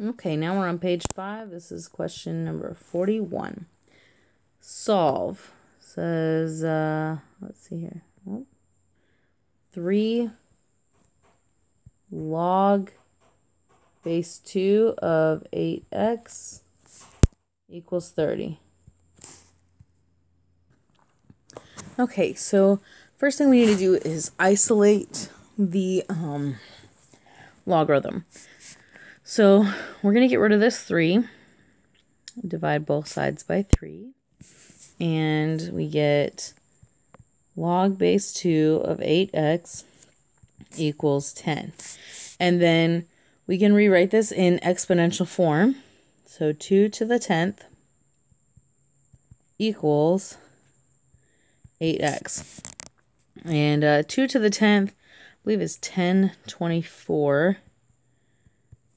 Okay, now we're on page 5. This is question number 41. Solve. Says, let's see here. 3 log base 2 of 8x equals 30. Okay, so first thing we need to do is isolate the logarithm. So we're going to get rid of this 3, divide both sides by 3, and we get log base 2 of 8x equals 10. And then we can rewrite this in exponential form. So 2 to the 10th equals 8x. And 2 to the 10th, I believe, is 1024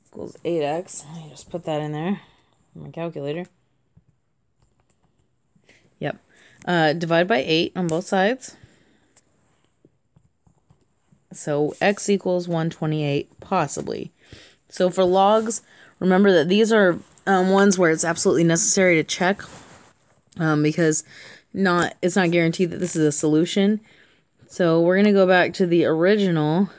equals 8x. Let me just put that in there on my calculator. Yep. Divide by 8 on both sides. So x equals 128, possibly. So for logs, remember that these are ones where it's absolutely necessary to check because it's not guaranteed that this is a solution. So we're going to go back to the original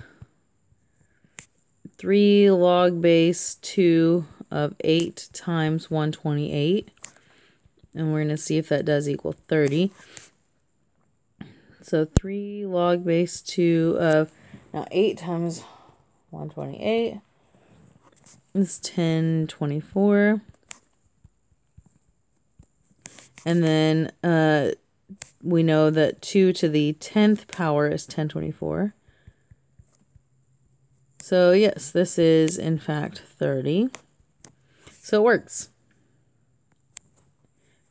3 log base 2 of 8 times 128. And we're going to see if that does equal 30. So 3 log base 2 of, now 8 times 128 is 1024. And then we know that 2 to the 10th power is 1024. So yes, this is in fact 30. So it works.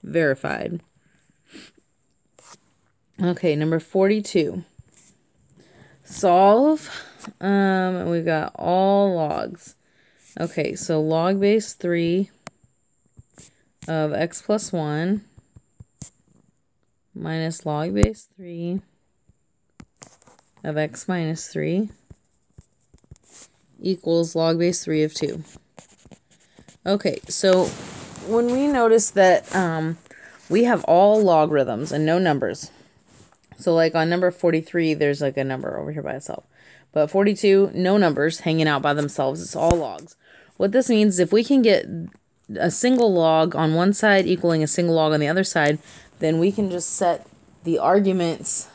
Verified. Okay, number 42. Solve. And we've got all logs. Okay, so log base 3 of x plus 1 minus log base 3 of x minus 3 equals log base 3 of 2. Okay, so when we notice that we have all logarithms and no numbers, so like on number 43, there's like a number over here by itself. But 42, no numbers hanging out by themselves. It's all logs. What this means is if we can get a single log on one side equaling a single log on the other side, then we can just set the argument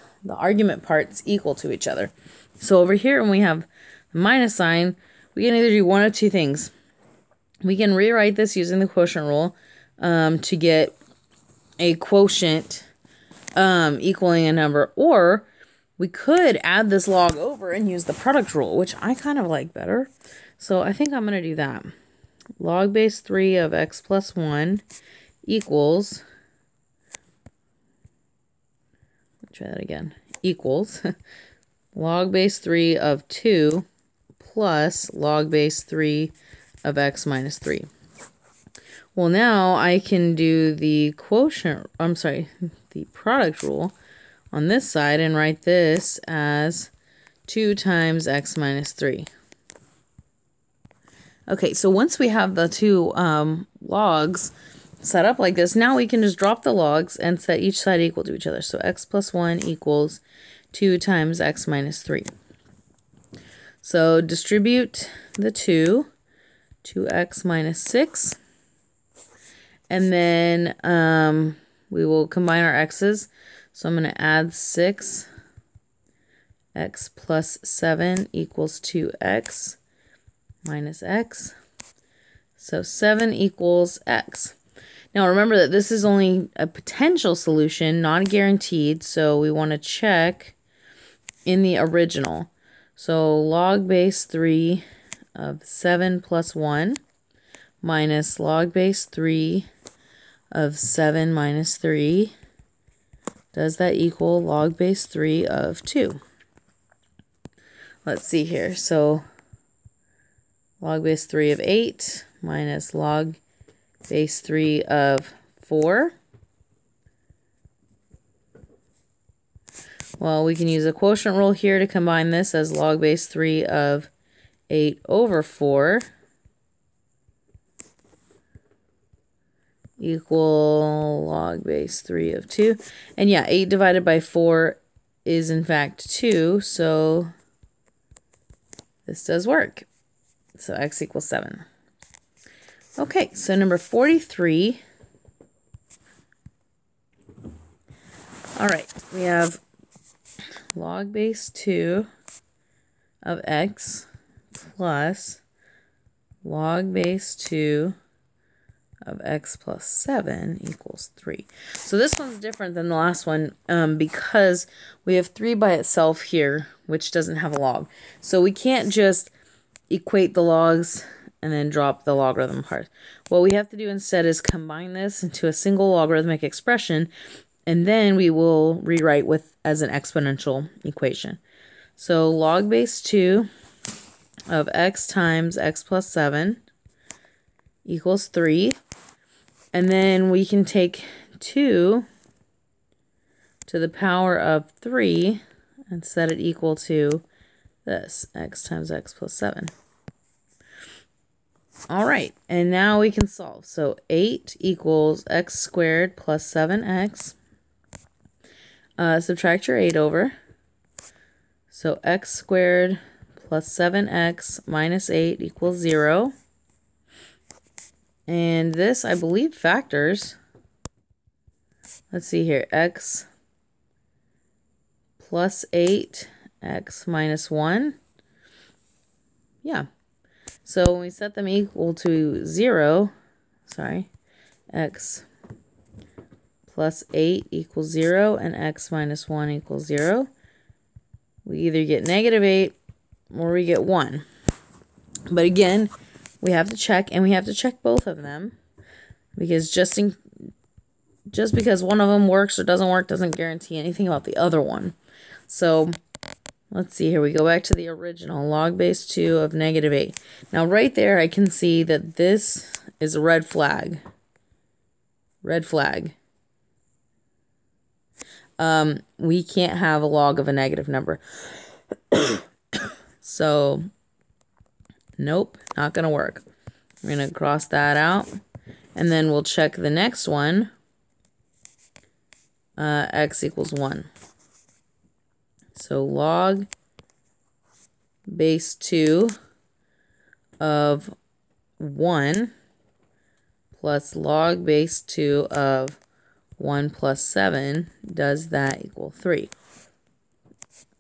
parts equal to each other. So over here, when we have the minus sign, we can either do one of two things. We can rewrite this using the quotient rule to get a quotient equaling a number, or we could add this log over and use the product rule, which I kind of like better. So I think I'm going to do that. Log base 3 of x plus 1 equals, try that again, equals log base 3 of 2 plus log base 3 of x minus 3. Well, now I can do the the product rule on this side and write this as 2 times x minus 3. Okay, so once we have the two logs set up like this, now we can just drop the logs and set each side equal to each other. So x plus 1 equals 2 times x minus 3. So distribute the 2x minus 6. And then we will combine our x's. So I'm going to add 6. X plus 7 equals 2x minus x. So 7 equals x. Now remember that this is only a potential solution, not guaranteed. So we want to check in the original. So log base 3 of 7 plus 1 minus log base 3 of 7 minus 3. Does that equal log base 3 of 2? Let's see here. So log base 3 of 8 minus log base 3 of 4. Well, we can use a quotient rule here to combine this as log base 3 of 8 over 4 equal log base 3 of 2. And yeah, 8 divided by 4 is in fact 2, so this does work. So x equals 7. Okay, so number 43. All right, we have log base 2 of x plus log base 2 of x plus 7 equals 3. So this one's different than the last one because we have 3 by itself here, which doesn't have a log. So we can't just equate the logs and then drop the logarithm part. What we have to do instead is combine this into a single logarithmic expression, and then we will rewrite as an exponential equation. So log base 2 of x times x plus 7 equals 3. And then we can take 2 to the power of 3 and set it equal to this, x times x plus 7. All right, and now we can solve. So 8 equals x squared plus 7x. Subtract your 8 over. So x squared plus 7x minus 8 equals 0. And this, I believe, factors. Let's see here. X plus 8, x minus 1. Yeah. So when we set them equal to 0, x plus 8 equals 0 and x minus 1 equals 0. We either get negative 8 or we get 1. But again, we have to check, and we have to check both of them, because just because one of them works or doesn't work doesn't guarantee anything about the other one. So let's see here. We go back to the original, log base 2 of negative 8. Now right there I can see that this is a red flag. Red flag. We can't have a log of a negative number. So nope, not going to work. We're going to cross that out. And then we'll check the next one. X equals 1. So log base 2 of 1 plus log base 2 of 1 plus 7, does that equal 3?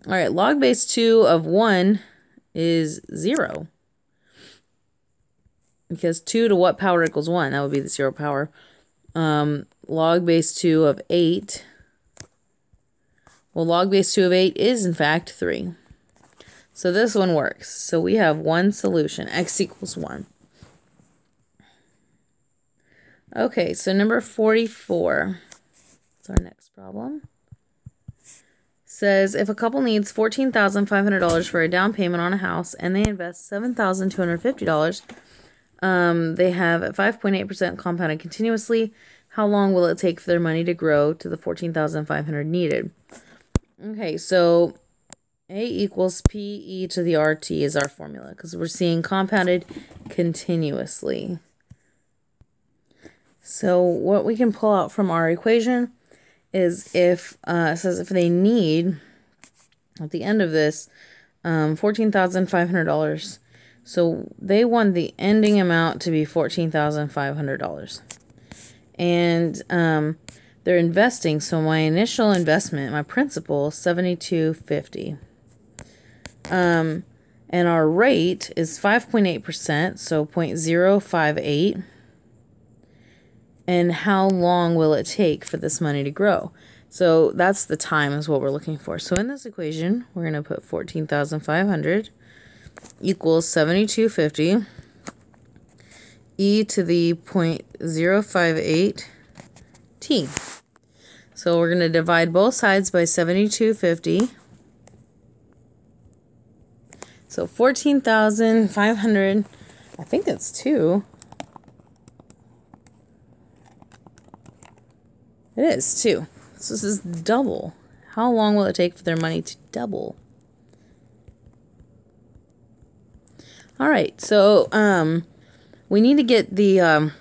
All right, log base 2 of 1 is 0. Because 2 to what power equals 1? That would be the 0 power. Log base 2 of 8. Well, log base 2 of 8 is, in fact, 3. So this one works. So we have one solution, x equals 1. Okay, so number 44. That's our next problem. Says, if a couple needs $14,500 for a down payment on a house and they invest $7,250, they have a 5.8% compounded continuously. How long will it take for their money to grow to the $14,500 needed? Okay, so A equals PE to the RT is our formula, because we're seeing compounded continuously. So what we can pull out from our equation is if it says if they need, at the end of this, $14,500. So they want the ending amount to be $14,500. And they're investing, so my initial investment, my principal, $7,250. And our rate is 5.8%, so 0.058. And how long will it take for this money to grow? So that's the time is what we're looking for. So in this equation, we're going to put 14,500 equals 7,250 e to the 0.058 t. So we're going to divide both sides by 7,250. So 14,500, I think that's 2. It is 2. So this is double. How long will it take for their money to double? All right, so we need to get the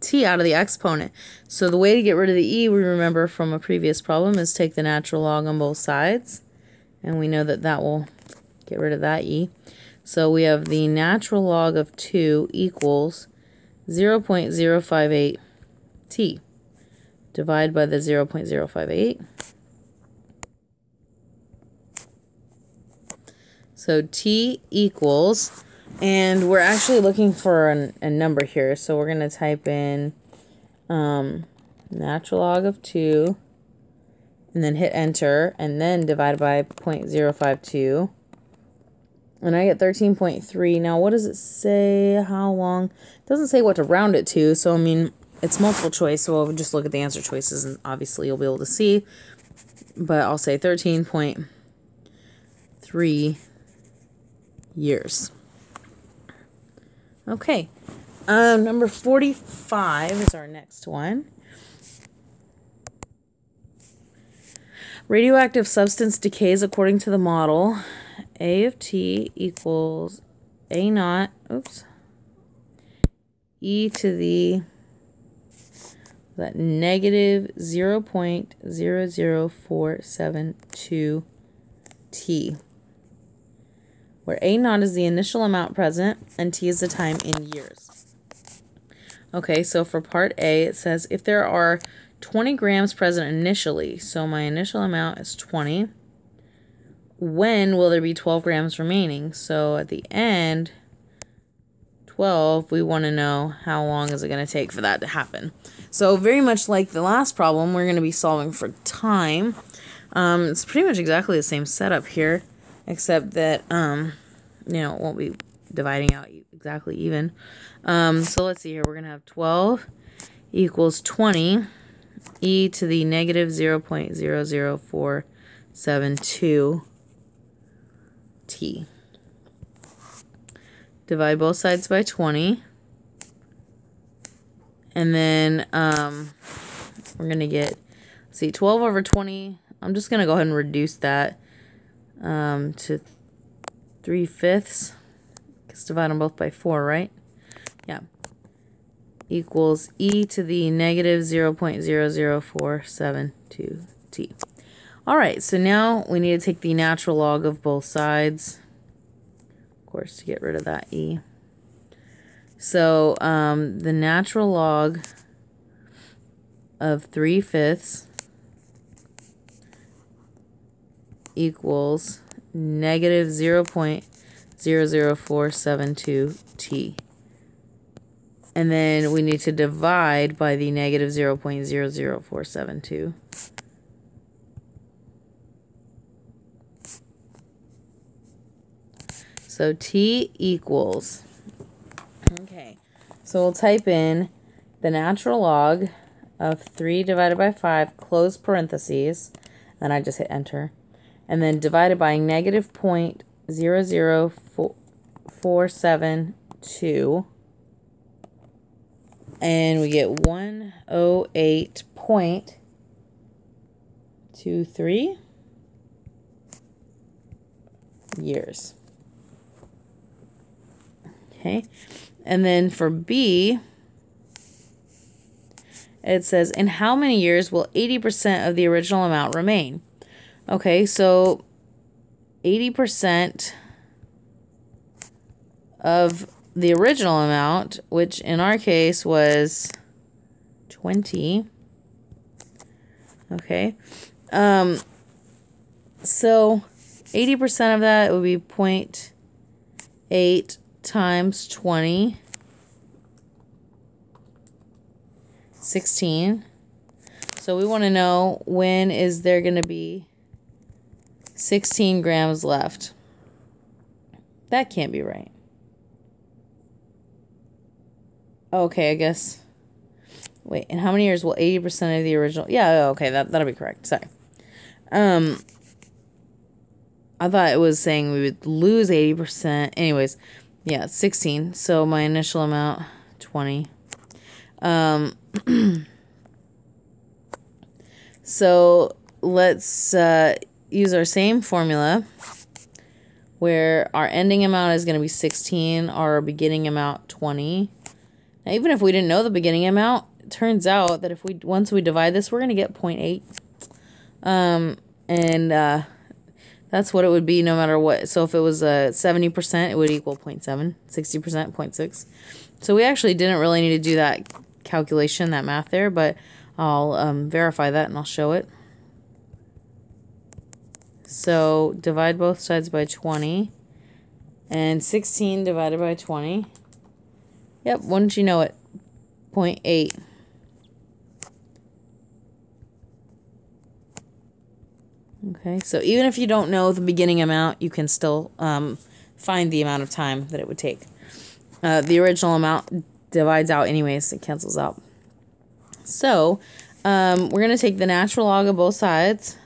t out of the exponent. So the way to get rid of the e, we remember from a previous problem, is take the natural log on both sides. And we know that that will get rid of that e. So we have the natural log of 2 equals 0.058 t. Divide by the 0.058. So t equals, and we're actually looking for a number here. So we're going to type in natural log of 2, and then hit enter, and then divide by 0.052. And I get 13.3. Now, what does it say? How long? It doesn't say what to round it to. So, I mean, it's multiple choice. So, we'll just look at the answer choices, and obviously you'll be able to see. But I'll say 13.3 years. Okay. Number 45 is our next one. Radioactive substance decays according to the model. A of t equals a naught, e to the negative 0.00472 t, where a naught is the initial amount present and t is the time in years. Okay, so for part A, it says if there are 20 grams present initially, so my initial amount is 20, when will there be 12 grams remaining? So at the end, 12, we want to know how long is it going to take for that to happen. So very much like the last problem, we're going to be solving for time. It's pretty much exactly the same setup here, except that, it won't be dividing out exactly even. So let's see here. We're going to have 12 equals 20, e to the negative 0.00472 t. Divide both sides by 20. And then we're going to get, 12 over 20. I'm just going to go ahead and reduce that to 3/5. Because divide them both by 4, right? Yeah. Equals e to the negative 0.00472 t. All right, so now we need to take the natural log of both sides, of course, to get rid of that e. So the natural log of 3/5 equals negative 0.00472 t. And then we need to divide by the negative 0.00472. So t equals, okay, so we'll type in the natural log of 3 divided by 5, close parentheses, then I just hit enter, and then divided by negative 0.00472, and we get 108.23 years. Okay, and then for B, it says, in how many years will 80% of the original amount remain? Okay, so 80% of the original amount, which in our case was 20. Okay, so 80% of that would be 0.8 times 20, 16. So we want to know, when is there going to be 16 grams left? That can't be right. Okay, I guess. Wait, in how many years will 80% of the original? Yeah, okay, that'll be correct. Sorry. I thought it was saying we would lose 80%. Anyways, yeah, 16. So my initial amount, 20. So let's use our same formula where our ending amount is going to be 16, our beginning amount 20. Now, even if we didn't know the beginning amount, it turns out that if once we divide this, we're going to get 0.8. That's what it would be no matter what. So if it was 70%, it would equal 0.7, 60%, 0.6. So we actually didn't really need to do that calculation, that math there, but I'll verify that and I'll show it. So divide both sides by 20, and 16 divided by 20. Yep, wouldn't you know it? 0.8. Okay, so even if you don't know the beginning amount, you can still find the amount of time that it would take. The original amount divides out anyways, it cancels out. So we're going to take the natural log of both sides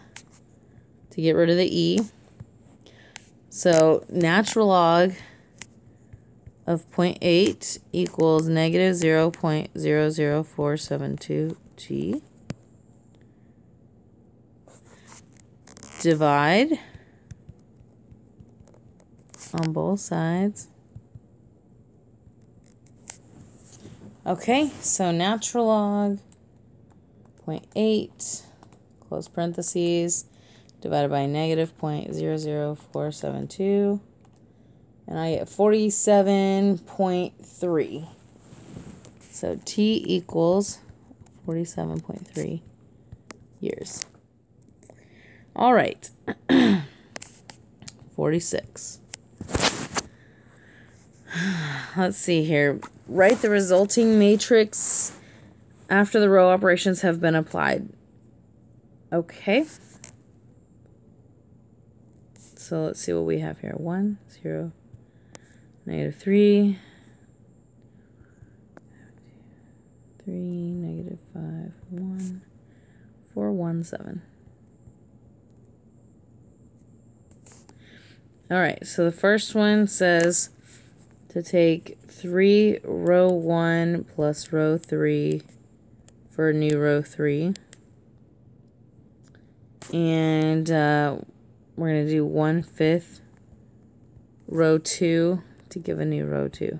to get rid of the e. So natural log of 0.8 equals negative 0.00472g. Divide on both sides. Okay, so natural log 0.8, close parentheses, divided by negative 0.00472, and I get 47.3. So t equals 47.3 years. All right, 46. Let's see here. Write the resulting matrix after the row operations have been applied. Okay. So let's see what we have here. 1, 0, negative 3, 3, negative 5, 1, 4, 1, 7. All right, so the first one says to take 3 row 1 plus row 3 for new row 3. And we're going to do 1/5 row 2 to give a new row 2.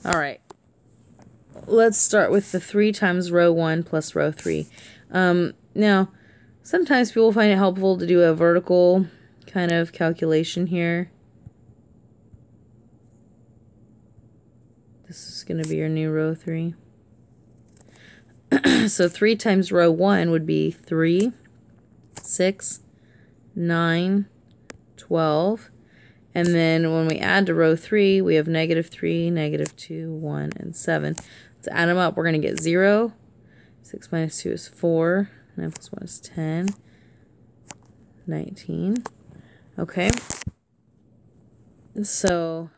All right, let's start with the 3 times row 1 plus row 3. Now, sometimes people find it helpful to do a vertical kind of calculation here. This is going to be your new row 3. So 3 times row 1 would be 3, 6, 9, 12. And then when we add to row 3, we have negative 3, negative 2, 1, and 7. Let's add them up. We're going to get 0. 6 minus 2 is 4. 9 plus 1 is 10. 19. Okay. So,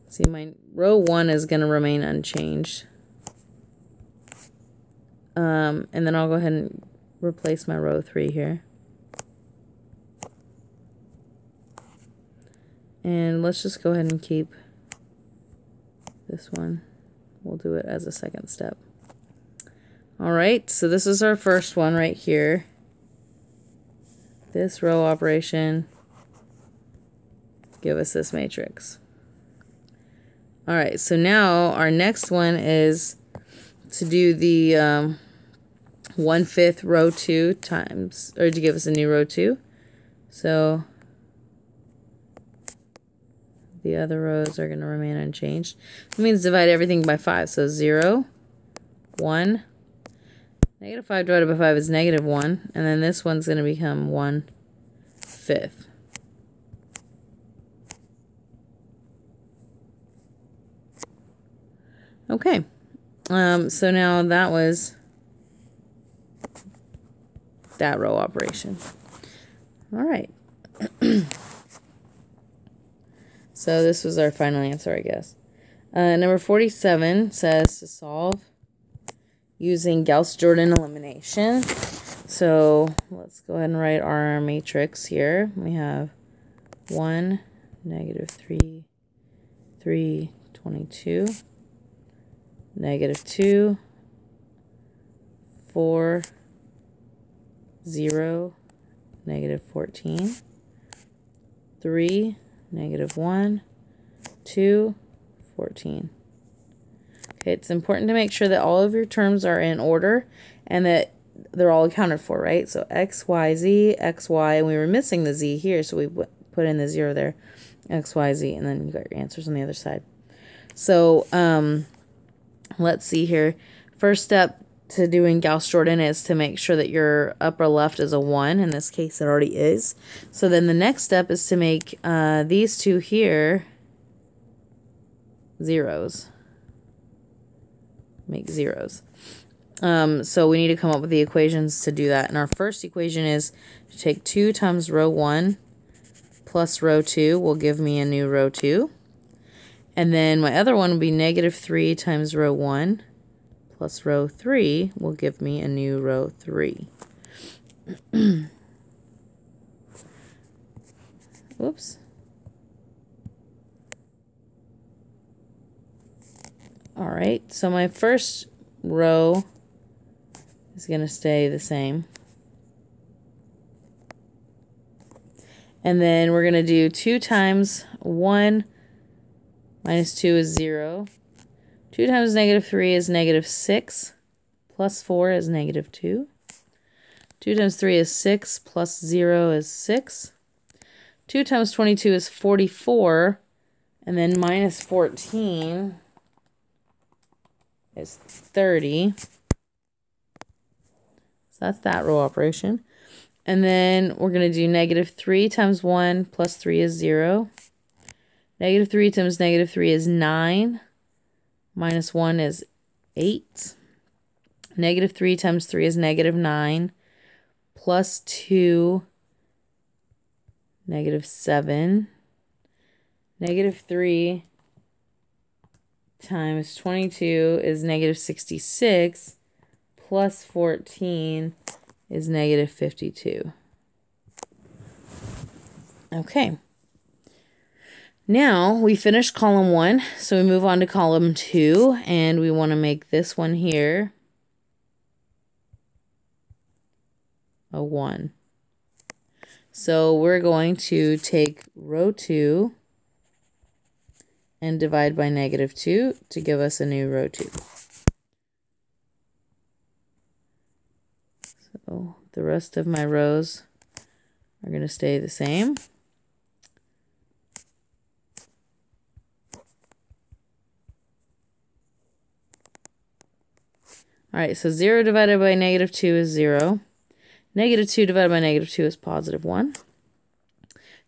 see, my row 1 is going to remain unchanged. And then I'll go ahead and replace my row 3 here. And let's just go ahead and keep this one. We'll do it as a second step. All right, so this is our first one right here. This row operation give us this matrix. All right, so now our next one is to do the 1/5 row 2 times, or to give us a new row 2. So the other rows are going to remain unchanged. That means divide everything by 5. So 0, 1. Negative 5 divided by 5 is negative 1. And then this one's going to become 1/5. Okay. So now that was that row operation. All right. So this was our final answer, I guess. Number 47 says to solve using Gauss-Jordan elimination. So let's go ahead and write our matrix here. We have 1, negative 3, 3, 22, negative 2, 4, 0, negative 14, 3, negative 1, 2, 14. Okay, it's important to make sure that all of your terms are in order and that they're all accounted for, right? So x, y, z, x, y, and we were missing the z here, so we put in the 0 there. X, y, z, and then you got your answers on the other side. So let's see here. First step to doing Gauss-Jordan is to make sure that your upper left is a 1. In this case, it already is. So then the next step is to make these two here zeros. Make zeros. So we need to come up with the equations to do that. And our first equation is to take 2 times row 1 plus row 2 will give me a new row 2. And then my other one will be negative 3 times row 1 plus row 3 will give me a new row 3. Oops. All right, so my first row is going to stay the same. And then we're going to do 2 times 1 minus 2 is 0. 2 times negative 3 is negative 6. Plus 4 is negative 2. 2 times 3 is 6. Plus 0 is 6. 2 times 22 is 44. And then minus 14 is 30. So that's that row operation. And then we're going to do negative 3 times 1 plus 3 is 0. Negative 3 times negative 3 is 9. Minus 1 is 8. Negative 3 times 3 is negative 9. Plus 2, negative 7. Negative 3 times 22 is negative 66. Plus 14 is negative 52. Okay. Now we finished column 1, so we move on to column 2, and we want to make this one here a 1. So we're going to take row 2 and divide by negative 2 to give us a new row 2. So the rest of my rows are going to stay the same. All right, so 0 divided by negative 2 is 0. Negative 2 divided by negative 2 is positive 1.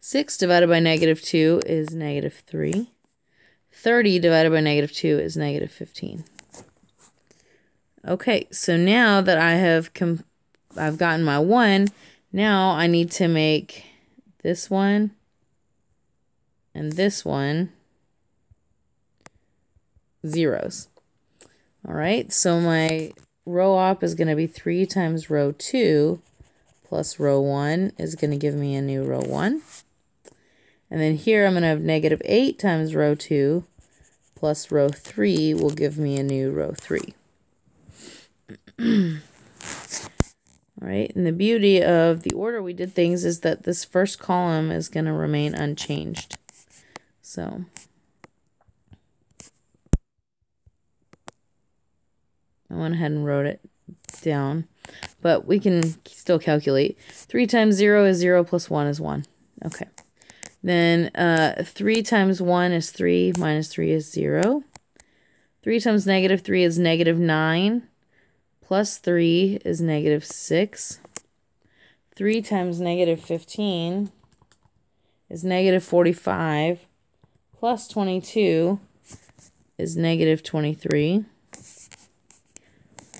6 divided by negative 2 is negative 3. 30 divided by negative 2 is negative 15. Okay, so now that I've gotten my 1, now I need to make this one and this one zeros. All right, so my row op is going to be 3 times row 2 plus row 1 is going to give me a new row 1. And then here I'm going to have negative 8 times row 2 plus row 3 will give me a new row 3. All right, and the beauty of the order we did things is that this first column is going to remain unchanged. So I went ahead and wrote it down, but we can still calculate. 3 times 0 is 0 plus 1 is 1. Okay. Then 3 times 1 is 3 minus 3 is 0. 3 times negative 3 is negative 9. Plus 3 is negative 6. 3 times negative 15 is negative 45. Plus 22 is negative 23.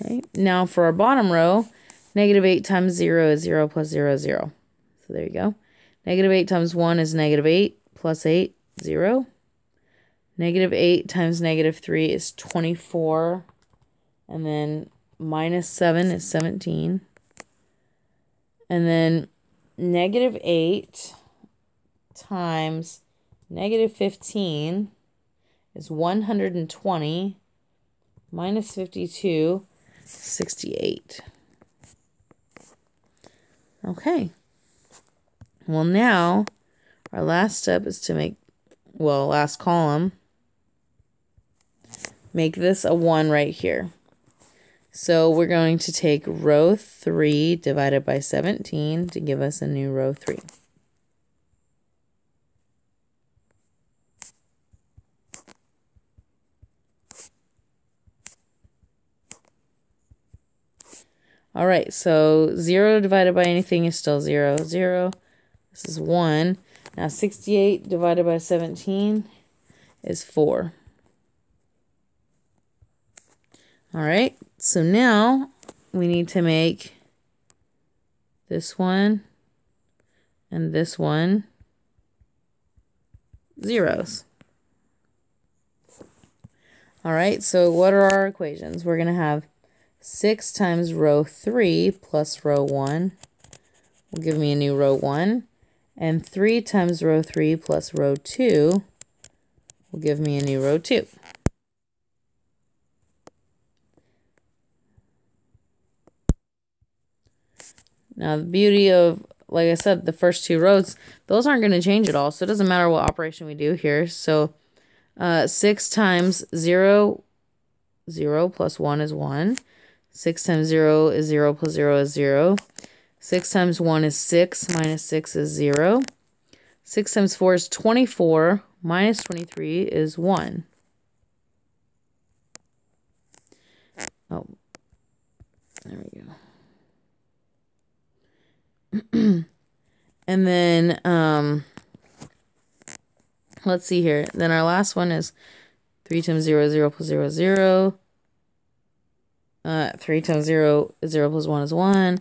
Okay. Now for our bottom row, negative 8 times 0 is 0 plus 0 is 0. So there you go. Negative 8 times 1 is negative 8 plus 8, 0. Negative 8 times negative 3 is 24. And then minus 7 is 17. And then negative 8 times negative 15 is 120. Minus 52, 68. Okay. Well, now our last step is to make, well, last column make this a 1 right here. So we're going to take row 3 divided by 17 to give us a new row 3. All right, so 0 divided by anything is still 0, 0. This is 1. Now 68 divided by 17 is 4. All right, so now we need to make this one and this one zeros. All right, so what are our equations? We're going to have 6 times row 3 plus row 1 will give me a new row 1. And 3 times row 3 plus row 2 will give me a new row 2. Now, the beauty of, like I said, the first 2 rows, those aren't going to change at all. So it doesn't matter what operation we do here. So 6 times 0, 0 plus 1 is 1. 6 times 0 is 0 plus 0 is 0. 6 times 1 is 6, minus 6 is 0. 6 times 4 is 24, minus 23 is 1. Oh, there we go. And then, let's see here. Then our last one is 3 times 0 is 0 plus 0 is 0. 3 times 0 is 0 plus 1 is 1.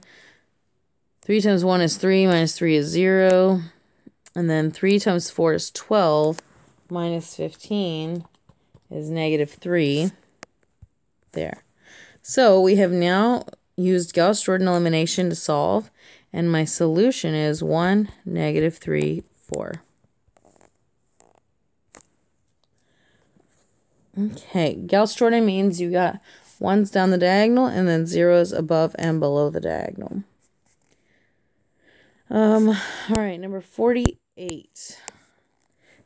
3 times 1 is 3, minus 3 is 0. And then 3 times 4 is 12, minus 15 is negative 3. There. So we have now used Gauss-Jordan elimination to solve, and my solution is 1, negative 3, 4. Okay, Gauss-Jordan means you got 1s down the diagonal and then 0s above and below the diagonal. All right, number 48.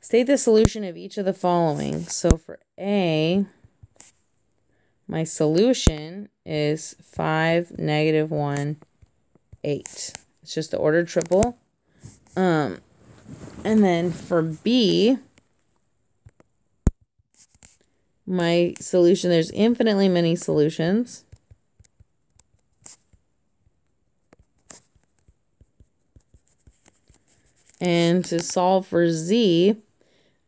State the solution of each of the following. So for A, my solution is 5, negative 1, 8. It's just the ordered triple. And then for B, my solution, there's infinitely many solutions. And to solve for Z,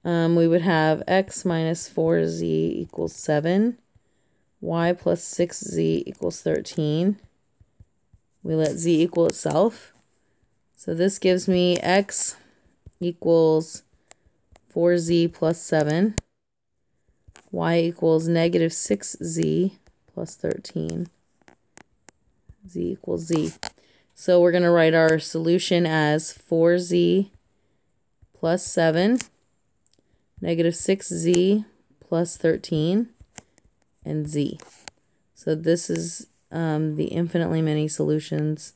we would have x minus 4z equals 7. Y plus 6z equals 13. We let z equal itself. So this gives me x equals 4z plus 7. Y equals negative 6z plus 13. Z equals z. So we're going to write our solution as 4z plus 7, negative 6z plus 13, and z. So this is the infinitely many solutions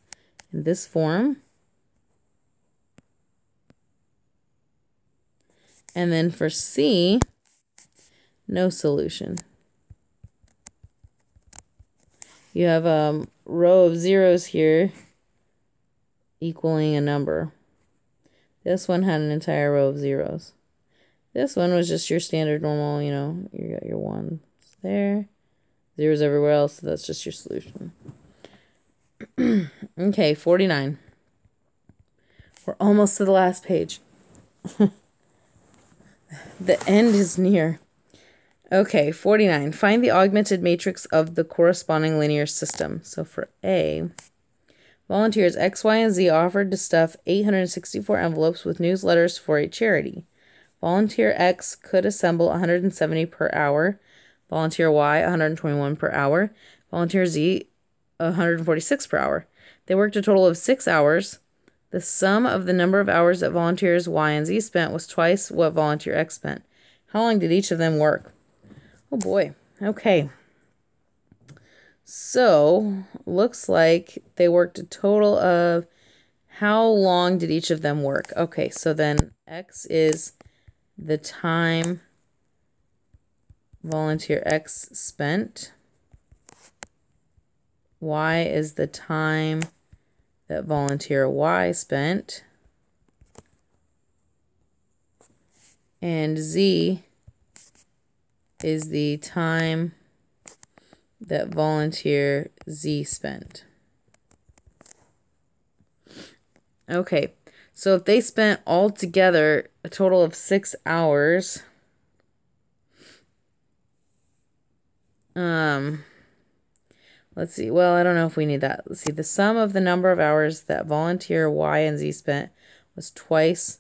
in this form. And then for C, no solution. You have a row of zeros here equaling a number. This one had an entire row of zeros. This one was just your standard normal, you know, you got your ones there, zeros everywhere else, so that's just your solution. Okay, 49. We're almost to the last page. The end is near. Okay, 49. Find the augmented matrix of the corresponding linear system. So for A, volunteers X, Y, and Z offered to stuff 864 envelopes with newsletters for a charity. Volunteer X could assemble 170 per hour. Volunteer Y, 121 per hour. Volunteer Z, 146 per hour. They worked a total of 6 hours. The sum of the number of hours that volunteers Y and Z spent was twice what volunteer X spent. How long did each of them work? Oh boy. Okay. So, looks like they worked a total of, how long did each of them work? Okay, so then X is the time volunteer X spent. Y is the time that volunteer Y spent. And Z is the time that volunteer Z spent. Okay, so if they spent all together a total of 6 hours, let's see. Well, I don't know if we need that. Let's see. The sum of the number of hours that volunteer Y and Z spent was twice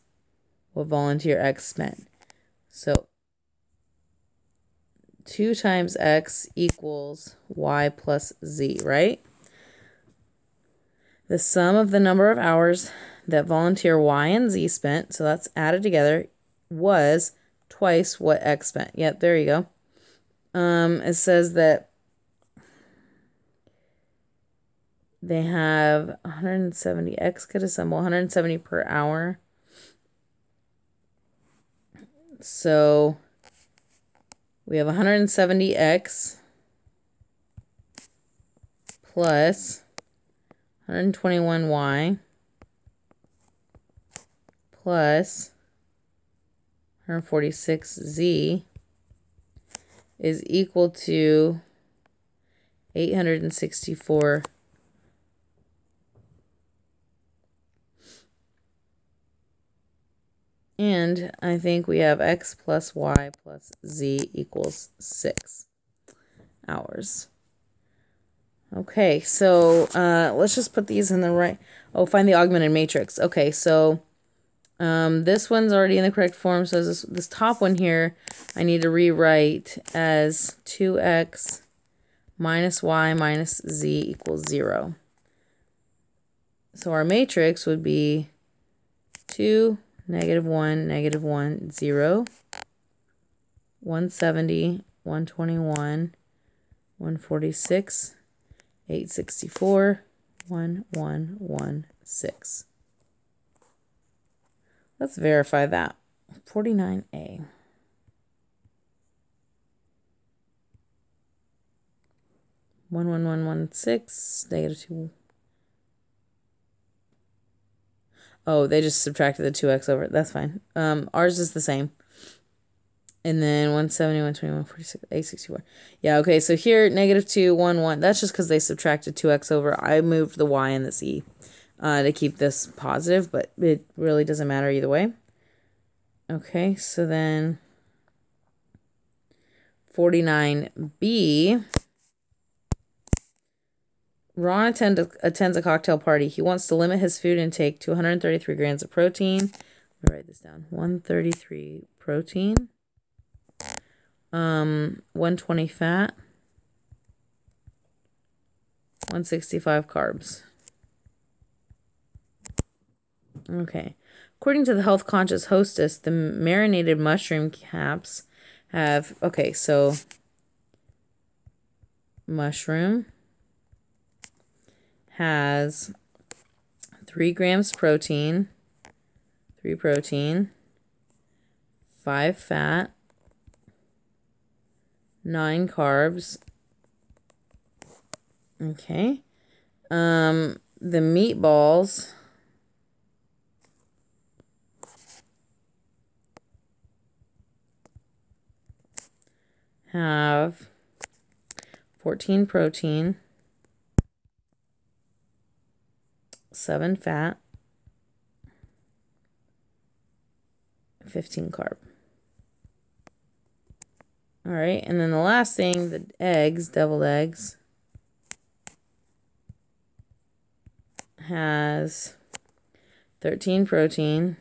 what volunteer X spent. So 2 times X equals Y plus Z, right? The sum of the number of hours that volunteer Y and Z spent, so that's added together, was twice what X spent. Yep, there you go. It says that they have 170. X could assemble 170 per hour. So we have 170X plus 121Y plus 146Z is equal to 864. And I think we have X plus Y plus Z equals 6 hours. Okay, so let's just put these in the right. Oh, find the augmented matrix. Okay, so this one's already in the correct form. So this top one here, I need to rewrite as 2X minus Y minus Z equals 0. So our matrix would be 2, -1, -1, 0, 170, 121, 146, 864, 1116. Let's verify that. 49A. -1, -2. Oh, they just subtracted the 2X over it. That's fine. Ours is the same. And then 170, 121, 46, 864. Yeah, okay, so here, -2, 1, 1. That's just because they subtracted 2X over. I moved the Y and the Z to keep this positive, but it really doesn't matter either way. Okay, so then 49B. Ron attends a cocktail party. He wants to limit his food intake to 133 grams of protein. Let me write this down. 133 protein. 120 fat. 165 carbs. Okay. According to the health-conscious hostess, the marinated mushroom caps have... Okay, so... Mushroom has 3 grams protein, 3 protein, 5 fat, 9 carbs. Okay. The meatballs have 14 protein, 7 fat, 15 carb. All right, and then the last thing, the eggs, deviled eggs, has 13 protein,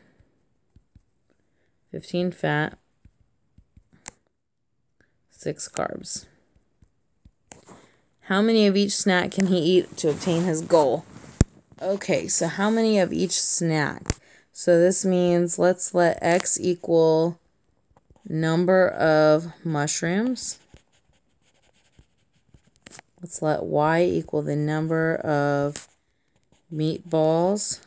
15 fat, 6 carbs. How many of each snack can he eat to obtain his goal? Okay, so how many of each snack? So this means let's let X equal number of mushrooms. Let's let Y equal the number of meatballs.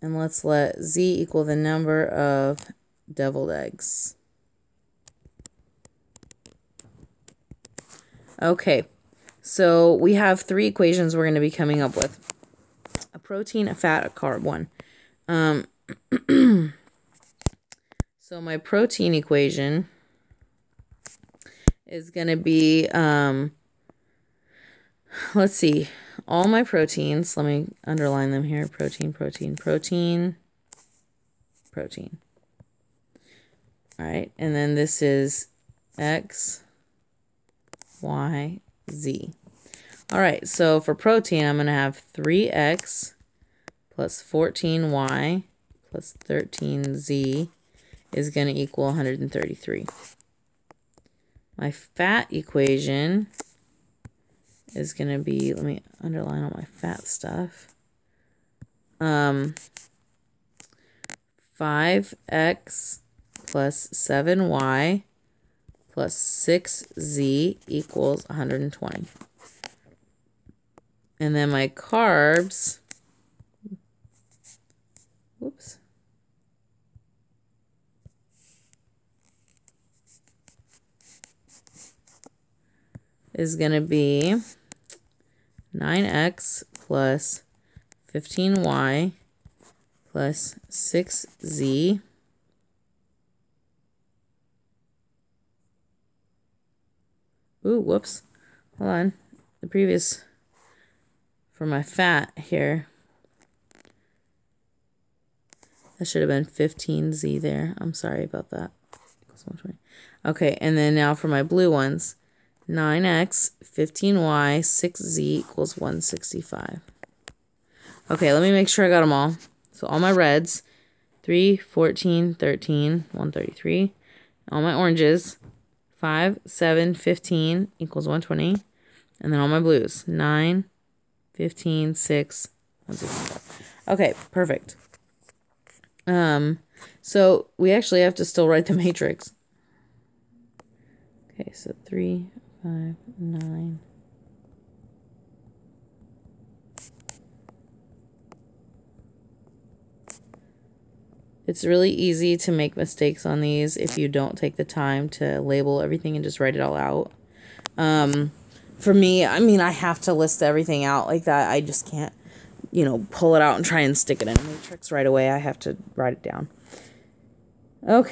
And let's let Z equal the number of deviled eggs. Okay, so we have 3 equations we're going to be coming up with. A protein, a fat, a carb, one. So my protein equation is going to be, let's see, all my proteins, let me underline them here, protein, protein, protein, protein. All right, and then this is X, Y, Z. All right, so for protein, I'm going to have 3X plus 14Y plus 13Z is going to equal 133. My fat equation is going to be, let me underline all my fat stuff. 5X plus 7Y plus 6Z equals 120. And then my carbs, whoops, is going to be 9X plus 15Y plus 6Z ooh, whoops. Hold on. The previous, for my fat here, that should have been 15Z there. I'm sorry about that. Okay, and then now for my blue ones, 9X, 15Y, 6Z equals 165. Okay, let me make sure I got them all. So all my reds, 3, 14, 13, 133. All my oranges, 5, 7, 15 equals 120. And then all my blues, 9, 15, 6, 165. Okay, perfect. So we actually have to still write the matrix. Okay, so 3, 5, 9. It's really easy to make mistakes on these if you don't take the time to label everything and just write it all out. For me, I mean, I have to list everything out like that. I just can't, you know, pull it out and try and stick it in a matrix right away. I have to write it down. Okay.